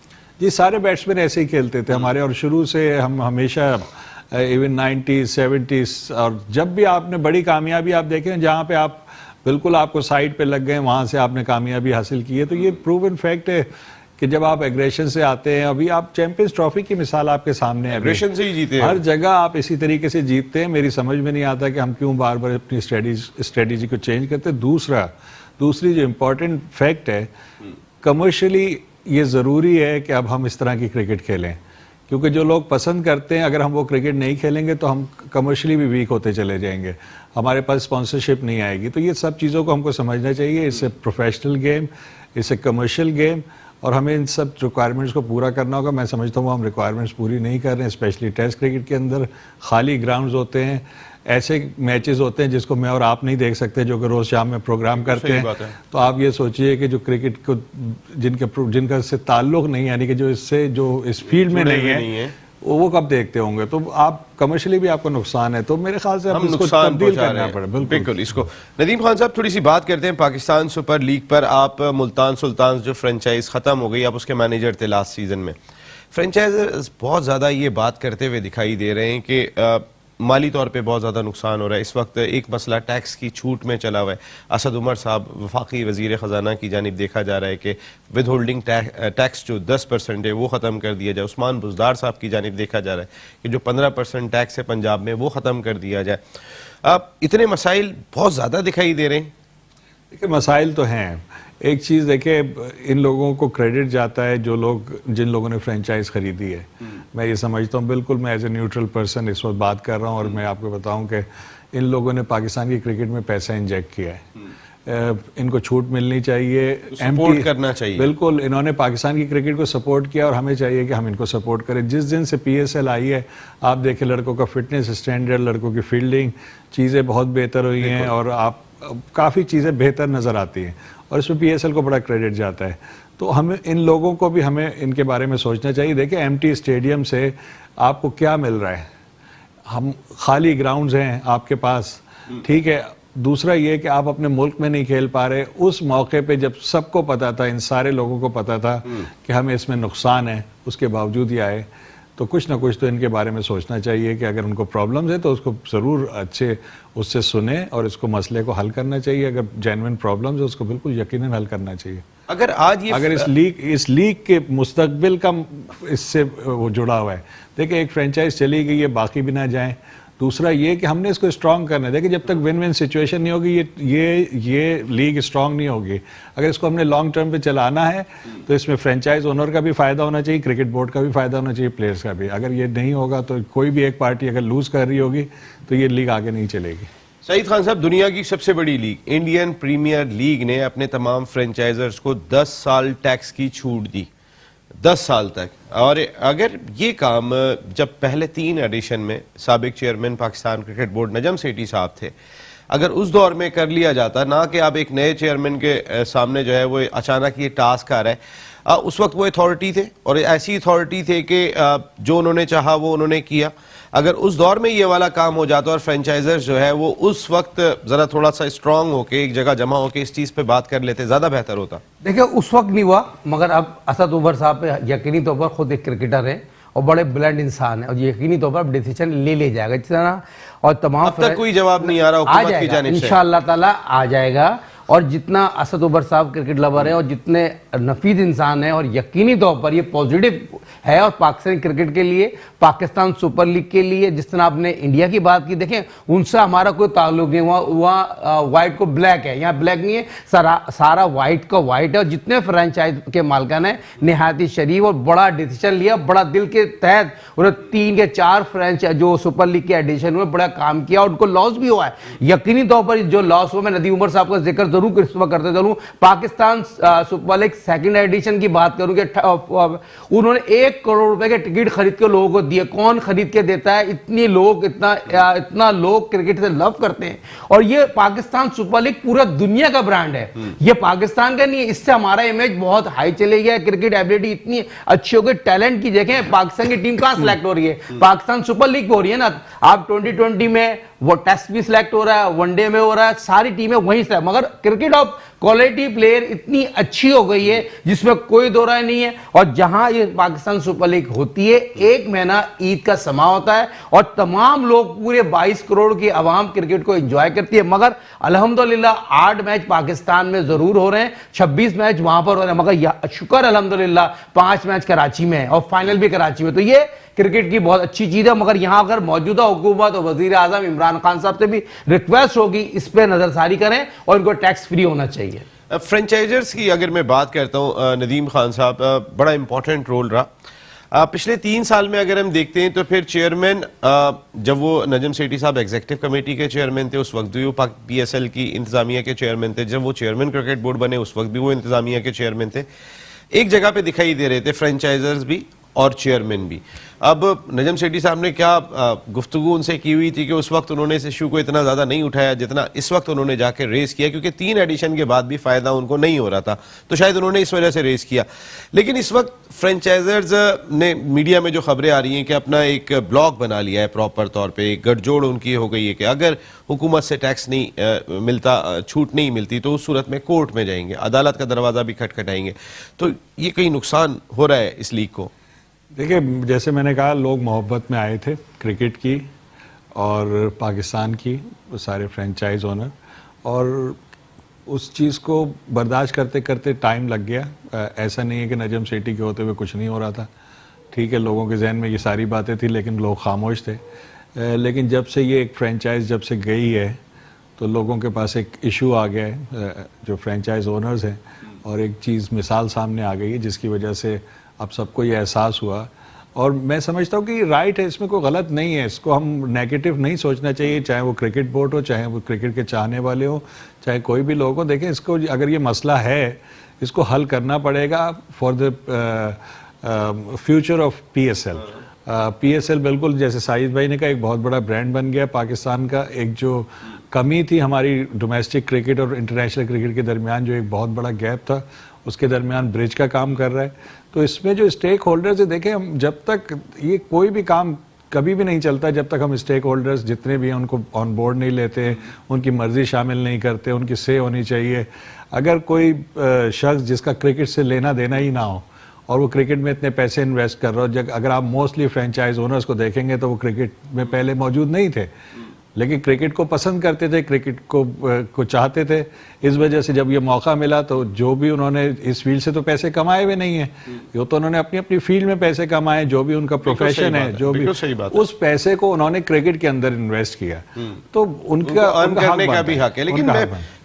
ये सारे बैट्समैन ऐसे ही खेलते थे हमारे, और शुरू से हम हमेशा इवन 90s 70s, और जब भी आपने बड़ी कामयाबी आप देखें जहाँ पे आप बिल्कुल आपको साइड पे लग गए वहाँ से आपने कामयाबी हासिल की है, तो ये प्रूवन फैक्ट है कि जब आप एग्रेशन से आते हैं, अभी आप चैंपियंस ट्रॉफी की मिसाल आपके सामने है, एग्रेशन से ही जीते हैं। हर जगह आप इसी तरीके से जीतते हैं। मेरी समझ में नहीं आता कि हम क्यों बार बार अपनी स्ट्रेटेजी को चेंज करते। दूसरी जो इम्पोर्टेंट फैक्ट है, कमर्शियली ये ज़रूरी है कि अब हम इस तरह की क्रिकेट खेलें, क्योंकि जो लोग पसंद करते हैं, अगर हम वो क्रिकेट नहीं खेलेंगे तो हम कमर्शियली भी वीक होते चले जाएंगे, हमारे पास स्पॉन्सरशिप नहीं आएगी। तो ये सब चीज़ों को हमको समझना चाहिए। इससे प्रोफेशनल गेम, इससे कमर्शियल गेम, और हमें इन सब रिक्वायरमेंट्स को पूरा करना होगा। मैं समझता हूँ हम रिक्वायरमेंट्स पूरी नहीं कर रहे हैं, स्पेशली टेस्ट क्रिकेट के अंदर खाली ग्राउंड्स होते हैं, ऐसे मैचेस होते हैं जिसको मैं और आप नहीं देख सकते, जो कि रोज़ शाम में प्रोग्राम करते हैं। तो आप ये सोचिए कि जो क्रिकेट को जिनका इससे ताल्लुक नहीं, यानी कि जो इस फील्ड में नहीं है, वो कब देखते होंगे। तो आप कमर्शियली भी आपको नुकसान है, तो मेरे ख्याल से हम इसको तब्दील करना पड़े। बिल्कुल। इसको नदीम खान साहब थोड़ी सी बात करते हैं पाकिस्तान सुपर लीग पर। आप मुल्तान सुल्तान जो फ्रेंचाइज ख़त्म हो गई, आप उसके मैनेजर थे लास्ट सीजन में। फ्रेंचाइजर्स बहुत ज़्यादा ये बात करते हुए दिखाई दे रहे हैं कि माली तौर पे बहुत ज़्यादा नुकसान हो रहा है। इस वक्त एक मसला टैक्स की छूट में चला हुआ है। असद उमर साहब वफाकी वज़ीर ख़जाना की जानिब देखा जा रहा है कि विद होल्डिंग टैक्स जो 10% है वो ख़त्म कर दिया जाए। उस्मान बुज़दार साहब की जानिब देखा जा रहा है कि जो 15% टैक्स है पंजाब में वो ख़त्म कर दिया जाए। अब इतने मसाइल बहुत ज़्यादा दिखाई दे रहे हैं। देखिए, मसाइल तो हैं। एक चीज़ देखिए, इन लोगों को क्रेडिट जाता है जिन लोगों ने फ्रेंचाइज खरीदी है। मैं ये समझता हूँ, बिल्कुल मैं एज ए न्यूट्रल पर्सन इस वक्त बात कर रहा हूँ, और मैं आपको बताऊँ कि इन लोगों ने पाकिस्तान की क्रिकेट में पैसा इंजेक्ट किया है। इनको छूट मिलनी चाहिए, सपोर्ट करना चाहिए। बिल्कुल, इन्होंने पाकिस्तान की क्रिकेट को सपोर्ट किया, और हमें चाहिए कि हम इनको सपोर्ट करें। जिस दिन से PSL आई है, आप देखें लड़कों का फिटनेस स्टैंडर्ड, लड़कों की फील्डिंग, चीज़ें बहुत बेहतर हुई हैं, और आप काफ़ी चीज़ें बेहतर नज़र आती हैं, और इसमें PSL को बड़ा क्रेडिट जाता है। तो हमें इन लोगों को भी हमें इनके बारे में सोचना चाहिए। देखिए, एम्प्टी स्टेडियम से आपको क्या मिल रहा है? हम खाली ग्राउंड्स हैं आपके पास, ठीक है। दूसरा ये कि आप अपने मुल्क में नहीं खेल पा रहे। उस मौके पे जब सबको पता था, इन सारे लोगों को पता था कि हमें इसमें नुकसान है, उसके बावजूद ही आए। तो कुछ ना कुछ तो इनके बारे में सोचना चाहिए कि अगर उनको प्रॉब्लम्स है तो उसको ज़रूर अच्छे उससे सुने और इसको मसले को हल करना चाहिए। अगर जेन्युइन प्रॉब्लम्स है उसको बिल्कुल यकीनन हल करना चाहिए। अगर इस लीग के मुस्तकबिल का इससे वो जुड़ा हुआ है। देखिए, एक फ्रेंचाइज चली गई है, बाकी भी ना जाएं। दूसरा ये कि हमने इसको स्ट्रॉन्ग करना है। देखिए, जब तक विन विन सिचुएशन नहीं होगी, ये लीग स्ट्रॉन्ग नहीं होगी। अगर इसको हमने लॉन्ग टर्म पे चलाना है तो इसमें फ्रेंचाइज ओनर का भी फ़ायदा होना चाहिए, क्रिकेट बोर्ड का भी फ़ायदा होना चाहिए, प्लेयर्स का भी। अगर ये नहीं होगा तो कोई भी एक पार्टी अगर लूज़ कर रही होगी तो ये लीग आगे नहीं चलेगी। सईद खान साहब, दुनिया की सबसे बड़ी लीग इंडियन प्रीमियर लीग ने अपने तमाम फ्रेंचाइजर्स को 10 साल टैक्स की छूट दी, 10 साल तक। और अगर ये काम जब पहले 3 एडिशन में साबिक chairman Pakistan cricket board Najam Sethi साहब थे, अगर उस दौर में कर लिया जाता, ना कि अब एक नए चेयरमैन के सामने जो है वो अचानक ये टास्क आ रहा है। उस वक्त वो अथॉरिटी थे और ऐसी अथॉरिटी थे कि जो उन्होंने चाहा वो उन्होंने किया। अगर उस दौर में ये वाला काम हो जाता और फ्रेंचाइजर्स जो है वो उस वक्त जरा थोड़ा सा स्ट्रांग होके एक जगह जमा होके इस चीज पे बात कर लेते, ज्यादा बेहतर होता। देखिए, उस वक्त नहीं हुआ, मगर अब असद उमर साहब पे यकीनी तौर पर खुद एक क्रिकेटर है और बड़े ब्लड इंसान है, और यकीनी तौर पर डिसीजन ले जाएगा जिस तरह। और तमाम अब तक कोई जवाब नहीं आ रहा हुकूमत की जानिब से। इंशाअल्लाह ताला आ जाएगा। और जितना असद उमर साहब क्रिकेट लवर है और जितने नफीज इंसान है, और यकीनी तौर पर ये पॉजिटिव है और पाकिस्तान क्रिकेट के लिए, पाकिस्तान सुपर लीग के लिए। जिस तरह आपने इंडिया की बात की, देखें उनसे हमारा कोई ताल्लुक नहीं। वहाँ व्हाइट को ब्लैक है, यहाँ ब्लैक नहीं है, सारा व्हाइट का व्हाइट है। और जितने फ्रेंचाइज के मालिकान है निहायत ही शरीफ और बड़ा डिसीजन लिया, बड़ा दिल के तहत उन्होंने 3 या 4 फ्रेंचाइज जो सुपर लीग के एडिशन में बड़ा काम किया, और उनको लॉस भी हुआ है। यकीनी तौर पर जो लॉस हुआ, मैं नदीम उमर साहब का जिक्र जरूर करते चलूं। Pakistan super league 2nd addition की बात करूं कि उन्होंने 1 करोड़ रुपए के टिकट खरीद के लोगों को दिए। कौन खरीद के देता है? इतना लोग क्रिकेट से लव करते हैं। और ये पाकिस्तान सुपर लीग पूरा दुनिया का ब्रांड है, ये पाकिस्तान का नहीं है। इससे हमारा इमेज बहुत हाई चले गया। क्रिकेट एबिलिटी इतनी अच्छी हो गई, टैलेंट की जगह पाकिस्तान की टीम कहां सिलेक्ट हो रही है? पाकिस्तान सुपर लीग हो रही है ना। आप 2020 में वो टेस्ट भी सिलेक्ट हो रहा है, वनडे में हो रहा है, सारी टीमें वहीं से। मगर क्रिकेट ऑफ क्वालिटी प्लेयर इतनी अच्छी हो गई है चाहिए, जिसमें कोई दो राय नहीं है। और जहां ये पाकिस्तान सुपर लीग होती है, एक महीना ईद का समा होता है और तमाम लोग, पूरे 22 करोड़ की आवाम क्रिकेट को एंजॉय करती है। मगर अल्हम्दुलिल्लाह 8 मैच पाकिस्तान में जरूर हो रहे हैं, 26 मैच वहां पर हो रहे हैं, मगर शुक्र अल्हम्दुलिल्लाह 5 मैच कराची में है और फाइनल भी कराची में। तो ये क्रिकेट की बहुत अच्छी चीज है। मगर यहां अगर मौजूदा हुकूमत और वजीर आजम इमरान खान साहब से भी रिक्वेस्ट होगी, इस पर नजरसारी करें और इनको टैक्स फ्री होना चाहिए। फ्रेंचाइजर्स की अगर मैं बात करता हूं नदीम खान साहब, बड़ा इंपॉर्टेंट रोल रहा पिछले 3 साल में। अगर हम देखते हैं तो फिर चेयरमैन, जब वो नजम सेठी साहब एग्जीक्यूटिव कमेटी के चेयरमैन थे, उस वक्त भी वो PSL की इंतजामिया के चेयरमैन थे। जब वो चेयरमैन क्रिकेट बोर्ड बने, उस वक्त भी वो इंतजामिया के चेयरमैन थे। एक जगह पे दिखाई दे रहे थे फ्रेंचाइजर्स भी और चेयरमैन भी। अब नजम सेठी साहब ने क्या गुफ्तगू उनसे की हुई थी कि उस वक्त उन्होंने इस इशू को इतना ज़्यादा नहीं उठाया जितना इस वक्त उन्होंने जाकर रेस किया, क्योंकि 3 एडिशन के बाद भी फ़ायदा उनको नहीं हो रहा था, तो शायद उन्होंने इस वजह से रेस किया। लेकिन इस वक्त फ्रेंचाइजर्स ने मीडिया में जो खबरें आ रही हैं कि अपना एक ब्लॉक बना लिया है प्रॉपर तौर पर, एक गठजोड़ उनकी हो गई है कि अगर हुकूमत से टैक्स नहीं मिलता, छूट नहीं मिलती, तो उस सूरत में कोर्ट में जाएंगे, अदालत का दरवाज़ा भी खटखटाएंगे। तो ये कहीं नुकसान हो रहा है इस लीग को? देखिए, जैसे मैंने कहा, लोग मोहब्बत में आए थे क्रिकेट की और पाकिस्तान की, वो सारे फ्रेंचाइज ओनर, और उस चीज़ को बर्दाश्त करते करते टाइम लग गया। ऐसा नहीं है कि नजम सेठी के होते हुए कुछ नहीं हो रहा था। ठीक है, लोगों के जहन में ये सारी बातें थी, लेकिन लोग खामोश थे। लेकिन जब से ये एक फ्रेंचाइज जब से गई है, तो लोगों के पास एक इशू आ गया है, जो फ्रेंचाइज ओनर्स हैं, और एक चीज़ मिसाल सामने आ गई है जिसकी वजह से अब सबको ये एहसास हुआ। और मैं समझता हूँ कि राइट है, इसमें कोई गलत नहीं है, इसको हम नेगेटिव नहीं सोचना चाहिए, चाहे वो क्रिकेट बोर्ड हो, चाहे वो क्रिकेट के चाहने वाले हो, चाहे कोई भी लोग हो। देखें, इसको अगर ये मसला है, इसको हल करना पड़ेगा for the future of PSL। PSL बिल्कुल, जैसे साजिद भाई ने कहा, एक बहुत बड़ा ब्रांड बन गया पाकिस्तान का। एक जो कमी थी हमारी डोमेस्टिक क्रिकेट और इंटरनेशनल क्रिकेट के दरमियान, जो एक बहुत बड़ा गैप था, उसके दरमियान ब्रिज का काम कर रहा है। तो इसमें जो स्टेक होल्डर्स है, देखें, हम जब तक ये कोई भी काम कभी भी नहीं चलता जब तक हम स्टेक होल्डर्स जितने भी हैं उनको ऑन बोर्ड नहीं लेते, उनकी मर्जी शामिल नहीं करते, उनकी से होनी चाहिए। अगर कोई शख्स जिसका क्रिकेट से लेना देना ही ना हो और वो क्रिकेट में इतने पैसे इन्वेस्ट कर रहा हो, अगर आप मोस्टली फ्रेंचाइज ओनर्स को देखेंगे तो वो क्रिकेट में पहले मौजूद नहीं थे, लेकिन क्रिकेट को पसंद करते थे, क्रिकेट को चाहते थे। इस वजह से जब ये मौका मिला तो जो भी उन्होंने इस फील्ड से तो पैसे कमाए हुए नहीं है, ये तो उन्होंने अपनी अपनी फील्ड में पैसे कमाए, जो भी उनका प्रोफेशन है, जो भी उस पैसे को उन्होंने क्रिकेट के अंदर इन्वेस्ट किया, तो उनका अर्न करने का भी हक है। लेकिन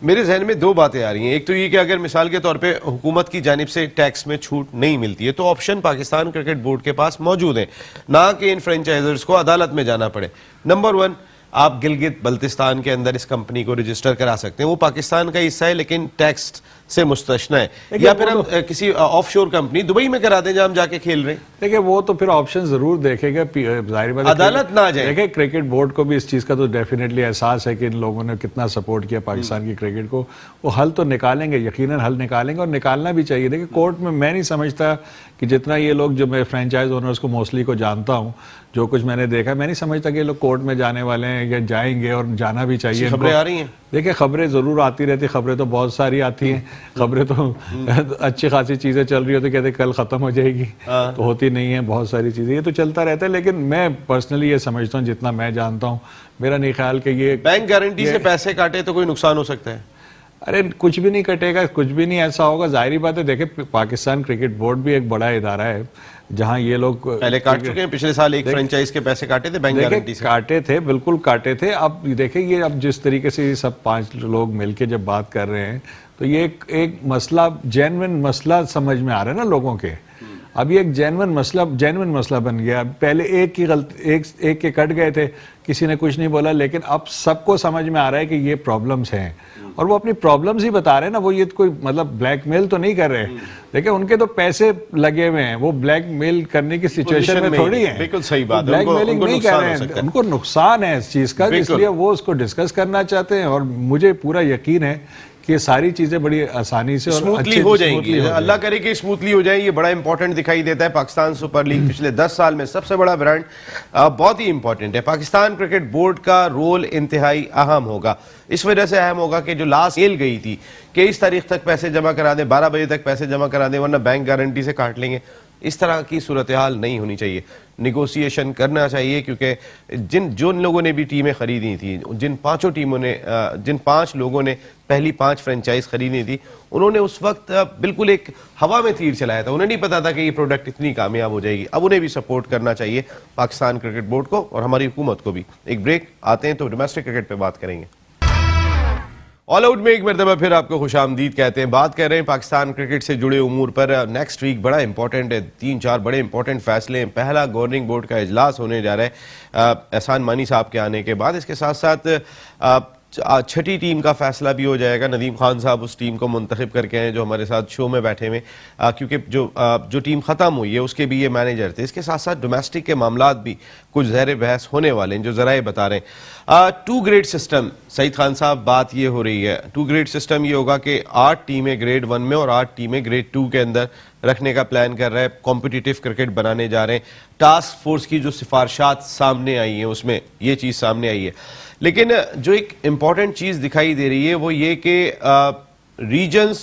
मेरे जहन में 2 बातें आ रही हैं। एक तो ये कि अगर मिसाल के तौर पे हुकूमत की जानिब से टैक्स में छूट नहीं मिलती है, तो ऑप्शन पाकिस्तान क्रिकेट बोर्ड के पास मौजूद है, ना कि इन फ्रेंचाइजर्स को अदालत में जाना पड़े। नंबर 1, आप गिलगित बल्तिस्तान के अंदर इस कंपनी को रजिस्टर करा सकते हैं, वो पाकिस्तान का हिस्सा है लेकिन टैक्स से मुस्तस्ना है, या फिर हम किसी ऑफशोर कंपनी दुबई में करा दें जहां हम जाके खेल रहे हैं। देखिए, वो तो फिर ऑप्शन जरूर देखेगा, जाहिर बात है अदालत ना जाए। देखिए, क्रिकेट बोर्ड को भी इस चीज़ का तो डेफिनेटली एहसास है कि इन लोगों ने कितना सपोर्ट किया पाकिस्तान की क्रिकेट को। वो हल तो निकालेंगे, यकीनन हल निकालेंगे, और निकालना भी चाहिए। देखिए, कोर्ट में मैं नहीं समझता कि जितना ये लोग, जो मैं फ्रेंचाइज ओनर्स को मोस्टली को जानता हूँ, जो कुछ मैंने देखा, मैं नहीं समझता कि ये लोग कोर्ट में जाने वाले हैं या जाएंगे, और जाना भी चाहिए। खबरें आ रही हैं, देखिए, खबरें जरूर आती रहती, खबरें तो बहुत सारी आती हैं, खबरें तो अच्छी खासी चीजें चल रही होती, कहते कल खत्म हो जाएगी, तो होती नहीं है, बहुत सारी चीजें, ये तो चलता रहता है। लेकिन मैं पर्सनली ये समझता हूँ, जितना मैं जानता हूँ, मेरा नहीं ख्याल कि ये बैंक गारंटी से पैसे काटे तो कोई नुकसान हो सकता है। अरे कुछ भी नहीं कटेगा, कुछ भी नहीं ऐसा होगा। जाहिर बात है, देखिए, पाकिस्तान क्रिकेट बोर्ड भी एक बड़ा इदारा है जहां ये लोग पहले काट चुके हैं। पिछले साल एक फ्रेंचाइज के पैसे काटे थे बैंक गारंटी से, काटे थे, बिल्कुल काटे थे। अब देखिए, ये अब जिस तरीके से ये सब 5 लोग मिलके जब बात कर रहे हैं, तो ये एक मसला, जेन्युइन मसला समझ में आ रहा है ना लोगों के। अब ये एक जेन्युइन मसला बन गया। पहले एक के कट गए थे, किसी ने कुछ नहीं बोला, लेकिन अब सबको समझ में आ रहा है कि ये प्रॉब्लम्स हैं, और वो अपनी प्रॉब्लम्स ही बता रहे हैं ना। वो ये कोई मतलब ब्लैकमेल तो नहीं कर रहे हैं। देखिए, उनके तो पैसे लगे हुए हैं, वो ब्लैकमेल करने की सिचुएशन में थोड़ी है। बिल्कुल सही बात है, ब्लैकमेलिंग नहीं कर रहे हैं, उनको नुकसान है इस चीज का, इसलिए वो उसको डिस्कस करना चाहते हैं। और मुझे पूरा यकीन है कि ये सारी चीजें बड़ी आसानी से और स्मूथली अच्छे हो से जाएंगी। smoothly हो अल्लाह करे कि स्मूथली हो जाए। ये बड़ा इंपॉर्टेंट दिखाई देता है। पाकिस्तान सुपर लीग पिछले 10 साल में सबसे बड़ा ब्रांड, बहुत ही इंपॉर्टेंट है। पाकिस्तान क्रिकेट बोर्ड का रोल इंतहाई अहम होगा। इस वजह से अहम होगा कि जो लास्ट खेल गई थी कि इस तारीख तक पैसे जमा करा दें, 12 बजे तक पैसे जमा करा दें, वरना बैंक गारंटी से काट लेंगे, इस तरह की सूरत हाल नहीं होनी चाहिए। निगोसिएशन करना चाहिए, क्योंकि जिन लोगों ने भी टीमें खरीदी थी, जिन 5 लोगों ने पहली 5 फ्रेंचाइज खरीदी थी, उन्होंने उस वक्त बिल्कुल एक हवा में तीर चलाया था। उन्हें नहीं पता था कि ये प्रोडक्ट इतनी कामयाब हो जाएगी। अब उन्हें भी सपोर्ट करना चाहिए, पाकिस्तान क्रिकेट बोर्ड को और हमारी हुकूमत को भी। एक ब्रेक आते हैं तो डोमेस्टिक क्रिकेट पे बात करेंगे। ऑल आउट में एक मरतबा फिर आपको खुशामदीद कहते हैं। बात कर रहे हैं पाकिस्तान क्रिकेट से जुड़े उमूर पर। नेक्स्ट वीक बड़ा इंपॉर्टेंट है, 3-4 बड़े इंपॉर्टेंट फैसले हैं। पहला गवर्निंग बोर्ड का इजलास होने जा रहा है एहसान मानी साहब के आने के बाद। इसके साथ साथ छठी टीम का फैसला भी हो जाएगा। नदीम खान साहब उस टीम को मुंतखब करके हैं जो हमारे साथ शो में बैठे हुए, क्योंकि जो टीम ख़त्म हुई है उसके भी ये मैनेजर थे। इसके साथ साथ डोमेस्टिक के मामलात भी कुछ ज़हर बहस होने वाले हैं, जो ज़राए बता रहे हैं। 2 ग्रेड सिस्टम, सईद खान साहब बात ये हो रही है। 2 ग्रेड सिस्टम ये होगा कि 8 टीमें ग्रेड 1 में और 8 टीमें ग्रेड 2 के अंदर रखने का प्लान कर रहा है। कॉम्पिटिटिव क्रिकेट बनाने जा रहे हैं। टास्क फोर्स की जो सिफारिशात सामने आई हैं उसमें ये चीज़ सामने आई है। लेकिन जो एक इम्पॉर्टेंट चीज़ दिखाई दे रही है वो ये कि रीजन्स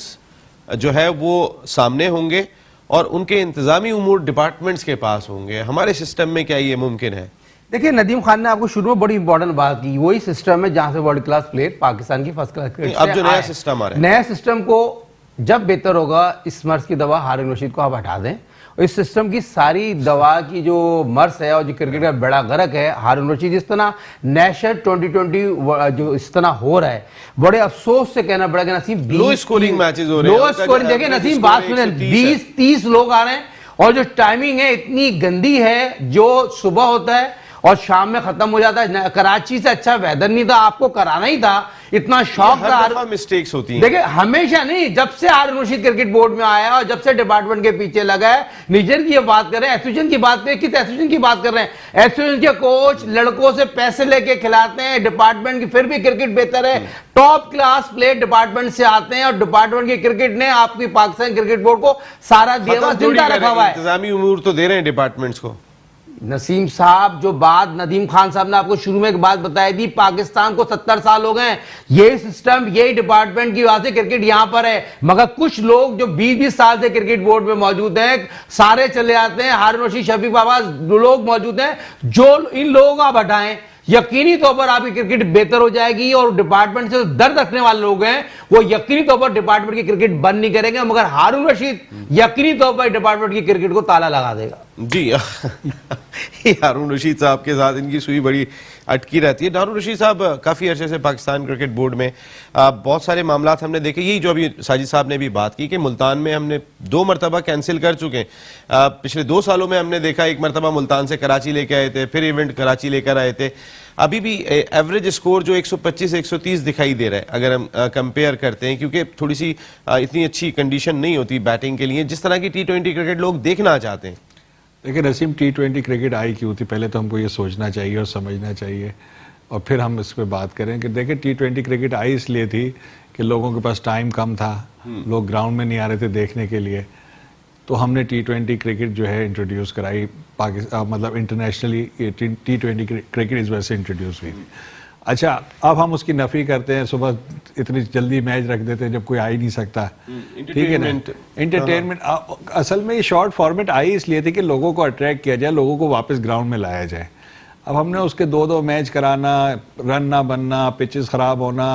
जो है वो सामने होंगे और उनके इंतज़ामी उमूर डिपार्टमेंट्स के पास होंगे। हमारे सिस्टम में क्या ये मुमकिन है? देखिए, नदीम खान ने आपको शुरू में बड़ी इंपॉर्टेंट बात की। वही सिस्टम है जहां से वर्ल्ड क्लास प्लेयर पाकिस्तान की फर्स्ट क्लास क्रिकेट अब जो नया सिस्टम आ रहा है, नया सिस्टम को जब बेहतर होगा, इस मर्ज की दवा हारून रशीद को आप हटा दें और इस सिस्टम की सारी दवा की जो मर्ज है और जो क्रिकेट का बड़ा गरक है हारून रशीद, इस तरह नेशनल 2020 जो इस तरह हो रहा है, बड़े अफसोस से कहना पड़ेगा नसीम, लो स्कोरिंग मैचेस हो रहे हैं। लो स्कोरिंग, देखिए नसीम बात सुने, 20-30 लोग आ रहे हैं और जो टाइमिंग है इतनी गंदी है, जो सुबह होता है और शाम में खत्म हो जाता है। कराची से अच्छा वेदर नहीं था, आपको कराना ही था, इतना शौक था। मिस्टेक्स होती हैं। देखिए हमेशा नहीं, जब से हारून रशीद क्रिकेट बोर्ड में आया और जब से डिपार्टमेंट के पीछे लगा है, निजर की बात कर रहे हैं, एसोसिएशन की बात करें, किस एसोसिएशन की बात कर रहे हैं? एसोसिएशन के कोच लड़कों से पैसे लेके खिलाते हैं, डिपार्टमेंट की फिर भी क्रिकेट बेहतर है। टॉप क्लास प्लेयर डिपार्टमेंट से आते हैं और डिपार्टमेंट की क्रिकेट ने आपकी पाकिस्तान क्रिकेट बोर्ड को सारा देवा जिंदा रखा हुआ है। इंतजामी उमूर तो दे रहे हैं डिपार्टमेंट्स को। नसीम साहब, जो बात नदीम खान साहब ने आपको शुरू में एक बात बताई थी, पाकिस्तान को 70 साल हो गए, ये सिस्टम, यही डिपार्टमेंट की वजह से क्रिकेट यहां पर है। मगर कुछ लोग जो 20-20 साल से क्रिकेट बोर्ड में मौजूद हैं, सारे चले आते हैं। हारून रशीद, शफीक बाबा लोग मौजूद हैं, जो इन लोगों को आप हटाएं, यकीनी तौर पर आपकी क्रिकेट बेहतर हो जाएगी। और डिपार्टमेंट से दर्द रखने वाले लोग हैं वो यकीनी तौर पर डिपार्टमेंट की क्रिकेट बंद नहीं करेंगे, मगर हारून रशीद यकीनी तौर पर डिपार्टमेंट की क्रिकेट को ताला लगा देगा। जी हारून रशीद साहब के साथ इनकी सुई बड़ी अटकी रहती है। हारून रशीद साहब काफ़ी अर्से से पाकिस्तान क्रिकेट बोर्ड में बहुत सारे मामलात हमने देखे। यही जो अभी साजिद साहब ने भी बात की कि मुल्तान में हमने 2 मरतबा कैंसिल कर चुके हैं। पिछले 2 सालों में हमने देखा, एक मरतबा मुल्तान से कराची लेके आए थे, फिर इवेंट कराची लेकर आए थे। अभी भी एवरेज स्कोर जो 125-130 दिखाई दे रहा है अगर हम कंपेयर करते हैं, क्योंकि थोड़ी सी इतनी अच्छी कंडीशन नहीं होती बैटिंग के लिए जिस तरह की T20 क्रिकेट लोग देखना चाहते हैं। देखिए नसीम, T20 क्रिकेट आई क्यों थी, पहले तो हमको ये सोचना चाहिए और समझना चाहिए और फिर हम इस पर बात करें कि देखिए T20 क्रिकेट आई इसलिए थी कि लोगों के पास टाइम कम था, लोग ग्राउंड में नहीं आ रहे थे देखने के लिए, तो हमने T20 क्रिकेट जो है इंट्रोड्यूस कराई। पाकिस्तान मतलब इंटरनेशनली T20 क्रिकेट इस वजह से इंट्रोड्यूस हुई थी। अच्छा, अब हम उसकी नफ़ी करते हैं, सुबह इतनी जल्दी मैच रख देते हैं जब कोई आ ही नहीं सकता, ठीक है ना? एंटरटेनमेंट असल में ये शॉर्ट फॉर्मेट आई इसलिए थी कि लोगों को अट्रैक्ट किया जाए, लोगों को वापस ग्राउंड में लाया जाए। अब हमने उसके 2-2 मैच कराना, रन ना बनना, पिचेस ख़राब होना,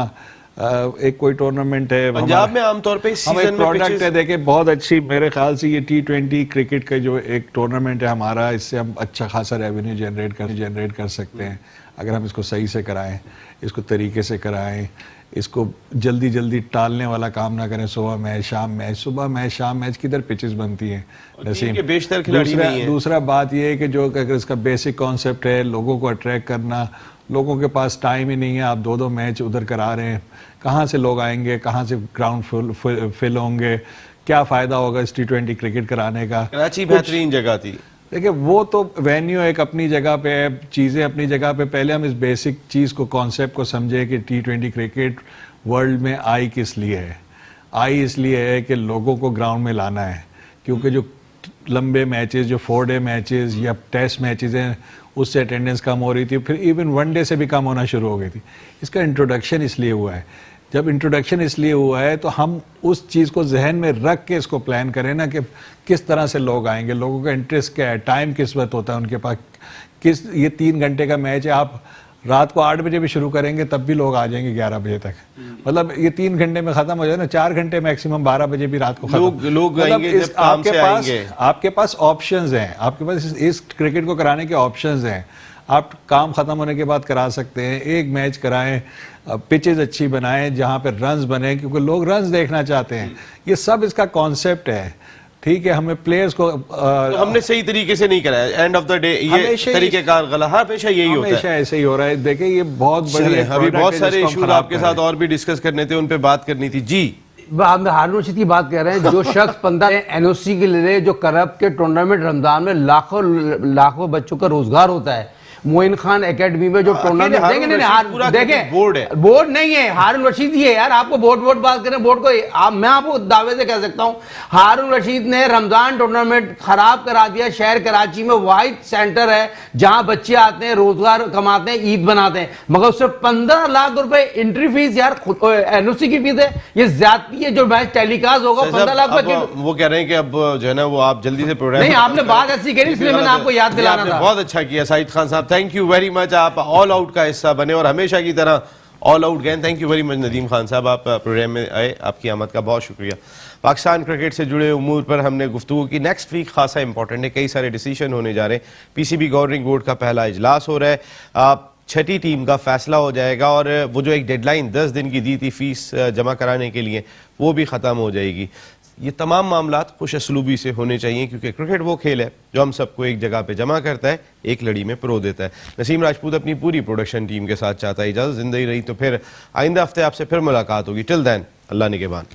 एक कोई टूर्नामेंट है पंजाब में आमतौर पे हम एक प्रोडक्ट है, देखे बहुत अच्छी, मेरे ख्याल से ये T20 क्रिकेट का जो एक टूर्नामेंट है हमारा, इससे हम अच्छा खासा रेवेन्यू जनरेट कर सकते हैं अगर हम इसको सही से कराएं, इसको तरीके से कराएं, इसको जल्दी टालने वाला काम ना करें। सुबह मैच शाम मैच किधर पिचेस बनती हैं नसीम? दूसरा बात ये है कि जो अगर इसका बेसिक कॉन्सेप्ट है लोगों को अट्रैक्ट करना, लोगों के पास टाइम ही नहीं है, आप 2-2 मैच उधर करा रहे हैं, कहाँ से लोग आएंगे, कहाँ से ग्राउंड फिल होंगे, क्या फ़ायदा होगा इस T20 क्रिकेट कराने का? कराची बेहतरीन जगह थी। देखिए वो तो वेन्यू एक अपनी जगह पे है, चीज़ें अपनी जगह पे, पहले हम इस बेसिक चीज़ को, कॉन्सेप्ट को समझे कि T20 क्रिकेट वर्ल्ड में आई किस लिए है? आई इसलिए है कि लोगों को ग्राउंड में लाना है, क्योंकि जो लंबे मैचेस, जो 4 डे मैचेस या टेस्ट मैचेस हैं, उससे अटेंडेंस कम हो रही थी, फिर इवन 1 डे से भी कम होना शुरू हो गई थी। इसका इंट्रोडक्शन इसलिए हुआ है। जब इंट्रोडक्शन इसलिए हुआ है तो हम उस चीज़ को जहन में रख के इसको प्लान करें ना कि किस तरह से लोग आएंगे, लोगों का इंटरेस्ट क्या है, टाइम किस वक्त होता है उनके पास, ये 3 घंटे का मैच है, आप रात को 8 बजे भी शुरू करेंगे तब भी लोग आ जाएंगे 11 बजे तक। मतलब ये 3 घंटे में खत्म हो जाए ना, 4 घंटे मैक्सिमम 12 बजे भी रात को खत्म। लोग आएंगे जब काम से आएंगे। आपके पास ऑप्शंस हैं, आपके पास इस क्रिकेट को कराने के ऑप्शंस हैं। आप काम खत्म होने के बाद करा सकते हैं, एक मैच कराएं, पिचेस अच्छी बनाएं जहां पे रन्स बने, क्योंकि लोग रन्स देखना चाहते हैं। ये सब इसका कॉन्सेप्ट है। ठीक है, हमें प्लेयर्स को तो हमने सही तरीके से नहीं कराया। एंड ऑफ द डे ये तरीकेकार गलत, हमेशा यही होता है, हमेशा ऐसे ही हो रहा है। देखिए ये बहुत बड़ी, अभी बहुत सारे इशूज आपके साथ और भी डिस्कस करने थे, उन पे बात करनी थी। जी, हम हारून रशीद की बात कर रहे हैं। जो शख्स 15 एनओसी के लिए जो करब के टूर्नामेंट रमजान में लाखों बच्चों का रोजगार होता है, मोइन खान एकेडमी में जो टूर्नामेंट देखें, बोर्ड नहीं है, हारून रशीद ही है यार। आपको बोर्ड बात करें, बोर्ड को मैं आपको दावे से कह सकता हूं, हारून रशीद ने रमजान टूर्नामेंट खराब करा दिया। शहर कराची में वाहिद सेंटर है जहां बच्चे आते हैं, रोजगार कमाते हैं, ईद बनाते हैं, मगर उससे 15 लाख रुपए एंट्री फीस यार एनओसी की फीस है। ये ज्यादती है। जो मैच टेलीकास्ट होगा 15 लाख रुपए। वो कह रहे हैं कि अब जो है ना वो आप जल्दी से प्रोग्राम नहीं, आपने बात ऐसी करी इसलिए मैंने आपको याद दिलाना था। बहुत अच्छा किया साहिद खान साहब, थैंक यू वेरी मच। आप ऑल आउट का हिस्सा बने और हमेशा की तरह ऑल आउट गए। Thank you very much Nadeem Khan साहब, आप प्रोग्राम में आए, आपकी आमद का बहुत शुक्रिया। पाकिस्तान क्रिकेट से जुड़े उमूर पर हमने गुफ्तगू की। नेक्स्ट वीक खासा इंपॉर्टेंट है, कई सारे डिसीजन होने जा रहे हैं। पीसीबी गवर्निंग बोर्ड का पहला इजलास हो रहा है, 6ठी टीम का फैसला हो जाएगा और वो जो एक डेडलाइन 10 दिन की दी थी फीस जमा कराने के लिए, वो भी ख़त्म हो जाएगी। ये तमाम मामलात खुश असलूबी से होने चाहिए, क्योंकि क्रिकेट वो खेल है जो हम सबको एक जगह पे जमा करता है, एक लड़ी में पिरो देता है। नसीम राजपूत अपनी पूरी प्रोडक्शन टीम के साथ चाहता है इजाज़त। जिंदगी रही तो फिर आइंदा हफ्ते आपसे फिर मुलाकात होगी। टिल देन, अल्लाह निगहबान।